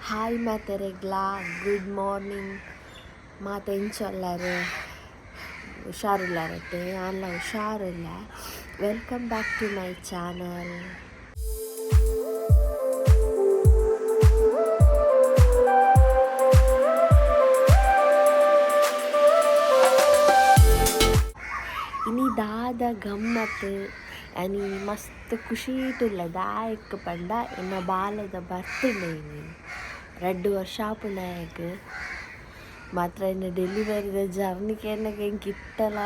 Hi ಮಾತೆರೆಗ್ಲಾ, good morning. ಮಾತೆಂಚೊಲ್ಲರು ಹುಷಾರಿಲ್ಲಾರತ್ತೆ, ಅಲ್ಲ ಹುಷಾರಿಲ್ಲ. Welcome back to my channel. ಇನಿ ದಾದ ಗಮ್ಮತ್ आणि मस्त ಖುಷಿ ತುಲ್ಲ ದಾಯಕ್ ಪಂಡ ಎನ್ನ ಬಾಲದ ಬರ್ತ್ಡೇ ಇನಿ 2 ವರ್ಷ ಆಪುನಾಯಕ್ ಮಾತ್ರ ಇನ್ನು ಡೆಲಿವರಿದ ಜರ್ನಿಗೆ ಎನ್ನಗೆ ಗಿಟ್ಟಲ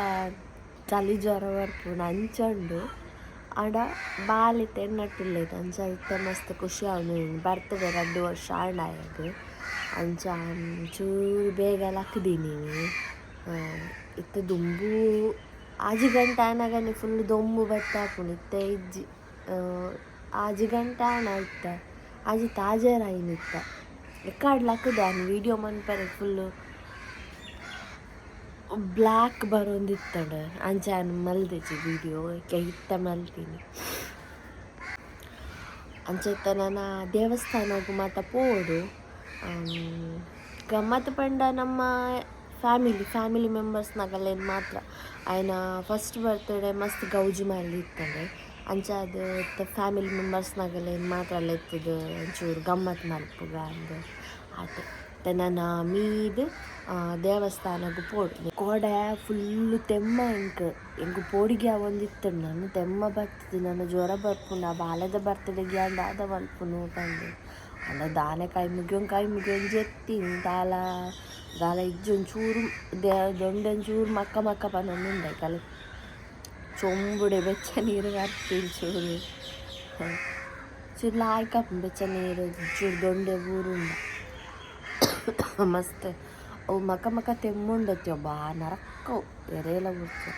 ಚಳಿ ಜ್ವರ ಬರ್ಪುಂಡು ಅಂಚಂಡು ಆಡ ಬಾಲಿತ ಎನ್ನಟ್ಟುಳ್ಳೇದು ಅಂಚ ಇತ್ತ ಮಸ್ತ್ ಖುಷಿ ಅವನು ಬರ್ತ್ಡೇ 2 ವರ್ಷ ಆಂಡಾಯಕ್ ಅಂಚ ಚೂರು ಬೇಗ ಲಕ್ದೀನಿ ಇತ್ತ ದುಂಬು ಆಜಿ ಗಂಟೆ ಆನಾಗನೆ ಫುಲ್ ದೊಂಬು ಬತ್ತಾಪುಂಡು ಇತ್ತ ಇಜ್ಜಿ ಆಜಿ ಗಂಟೆ ಆನ ಇತ್ತ ಆಜಿ ತಾಜೇರಾಯಿನ ಇತ್ತ ಎಕ್ಕಾಡ್ ಲಕ್ಕದೆ ಆನ ವೀಡಿಯೋ ಮನ್ಪರೆ ಫುಲ್ಲು ಬ್ಲ್ಯಾಕ್ ಬರೋಂದಿತ್ತಂಡ ಅಂಚ ಆನ ಮಲ್ದೆಜಿ ವೀಡಿಯೋ ಇತ್ತ ಮಲ್ತೀನಿ ಅಂಚ ಇತ್ತ ನಾನು ದೇವಸ್ಥಾನಕ್ಕೂ ಮಾತ ಪೋಡು ಗಮ್ಮತ್ತು ಪಂಡ ನಮ್ಮ ಫ್ಯಾಮಿಲಿ ಮೆಂಬರ್ಸ್ನಾಗಲ್ಲೇನು ಮಾತ್ರ ಆಯ್ನ ಫಸ್ಟ್ ಬರ್ತ್ಡೇ ಮಸ್ತ್ ಗೌಜಿ ಮಾಡಿ ಇತ್ತಂಡೆ ಅಂಚ ಅದು ಫ್ಯಾಮಿಲಿ ಮೆಂಬರ್ಸ್ನಾಗಲ್ಲೇನು ಮಾತ್ರ ಅಲ್ಲ ಇತ್ತದು ಒಂಚೂರು ಗಮ್ಮತ್ತು ಮಲ್ಪುಗ ಅಂದು ಆಟೆ ಮತ್ತು ನಾನು ಮೀದು ದೇವಸ್ಥಾನಕ್ಕೆ ಪೋಡು ಕೋಡೆ ಫುಲ್ಲು ತೆಮ್ಮ ಎಂಕು ಪೋಡಿಗೆ ಒಂದಿತ್ತು ನಾನು ತೆಮ್ಮ ಬರ್ತದೆ ನಾನು ಜ್ವರ ಬರ್ಪುಂಡು ಆ ಬಾಲದ ಬರ್ತಡೆಗೆ ಆದ ಮಲ್ಪುನು ತಂದು ಅಲ್ಲ ದಾನೆ ಕೈ ಮುಗಿಯೊಂದು ಜೆತ್ತೀನಿ ದಾಲ ಇಜ್ಜೊಂಚೂರು ದೊಂಡೊಂಚೂರು ಮಕ್ಕ ಪನ್ನೊಂದುಂಡೆ ಕಲೆ ಚೊಂಬುಡೆ ಬೆಚ್ಚ ನೀರು ಕರ್ತೀನಿ ಚೂರು ಲಾಯ್ಕಪ್ಪು ಬೆಚ್ಚ ನೀರು ಚೂರು ದೊಂಡೆ ಊರುಂಡ ಮಸ್ತ್ ಅವು ಮಕ್ಕ ತೆಮ್ಮುಂಡತ್ತಿ ಬಾ ನರಕ್ಕವು ಎರೆಲ್ಲ ಬಿಡ್ತು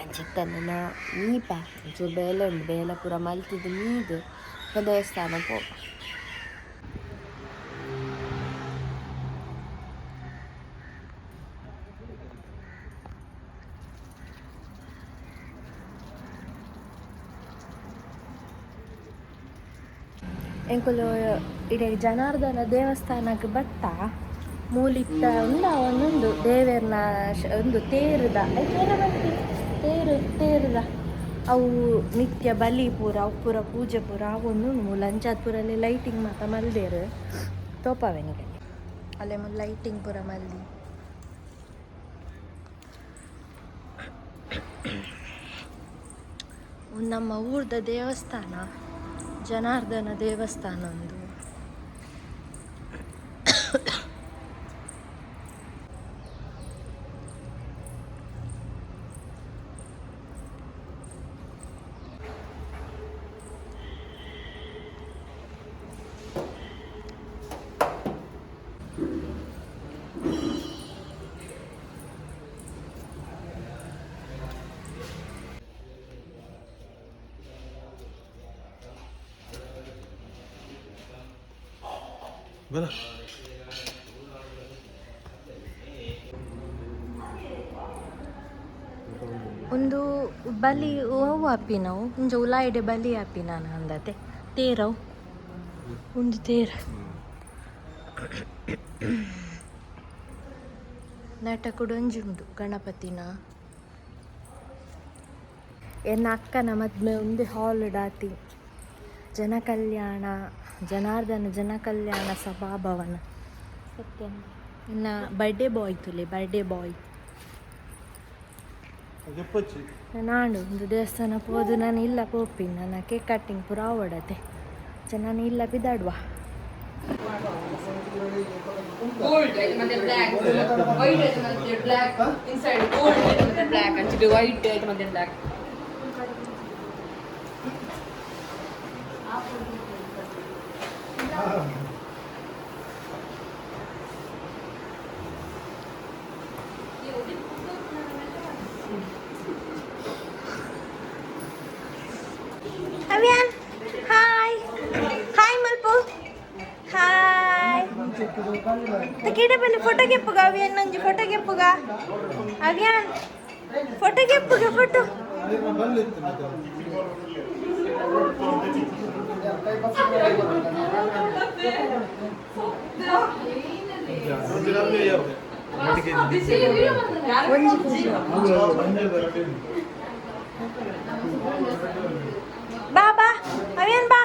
ಅಂಚಿತ್ತ ನೀ ಪ್ಯಾಕ್ ಚೂರು ಬೇಲೆ ಉಂಡು ಬೇಲೆ ಪೂರ ಮಲ್ತಿದ್ದು ಮೀದು ದೇವಸ್ಥಾನ ಪೋ ಎಂಕುಲು ಇಡೀ ಜನಾರ್ದನ ದೇವಸ್ಥಾನಕ್ಕೆ ಬತ್ತ ಮೂಲಿತ್ತ ಒಂದೊಂದು ದೇವೇರ್ನ ಒಂದು ತೇರುದ ತೇರುದ ಅವು ನಿತ್ಯ ಬಲಿ ಪೂರ ಅವು ಪೂರ ಪೂಜೆ ಪೂರ ಅವೊಂದು ಲಂಚಾದ ಪೂರಲ್ಲಿ ಲೈಟಿಂಗ್ ಮಾತ ಮಲ್ದೇರು ತೋಪವೆನಿಗೆ ಅಲ್ಲೇ ಲೈಟಿಂಗ್ ಪೂರ ಮಲ್ದಿ ನಮ್ಮ ಊರ್ದ ದೇವಸ್ಥಾನ ಜನಾರ್ದನ ದೇವಸ್ಥಾನ ಒಂದು ಒಂದು ಬಲಿ ಓವು ಆಪಿನವು ಇಂಜ ಉಲಾಯಿಡೆ ಬಲಿ ಆಪಿನ ಅಂದತೆ ತೇರವು ಒಂದು ತೇರ ನಟ ಕುಡೊಂಜುಂಡು ಗಣಪತಿನ ಎನ್ನ ಅಕ್ಕನ ಮದ್ಮೆ ಒಂದೇ ಹಾಲ್ ಡಾತಿ ಜನಾರ್ದನ ಜನಕಲ್ಯಾಣ ಸಭಾಭವನ ಸತ್ಯ ಇನ್ನ ಬರ್ಡೇ ಬಾಯ್ ನಾನು ಒಂದು ದೇವಸ್ಥಾನ ಹೋದು ನಾನು ಇಲ್ಲ ಪೋಪಿನ ನಾನು ಕೇಕ್ ಕಟ್ಟಿಂಗ್ ಪೂರ ಓಡತೆ ನಾನು ಇಲ್ಲ ಬಿದ್ದಾಡುವ ಅವಿಯಾನ್ ಹಾಯ್ ಮಲ್ಪು ಹಾಯ್ ತಕೀಡೆ ಬಲ್ಲಿ ಫೋಟೋ ಗೆಪ್ಪುಗ ಅವಿಯಾನ್ ನಂಜಿ ಫೋಟೋ ಗೆಪ್ಪುಗ ಅವಿಯಾನ್ ಫೋಟೋ ಗೆಪ್ಪುಗ ಫೋಟೋ ಒಂಜಿ ಖುಷಿ ಬಾ ಬಾ ಅವೇನ್ ಬಾ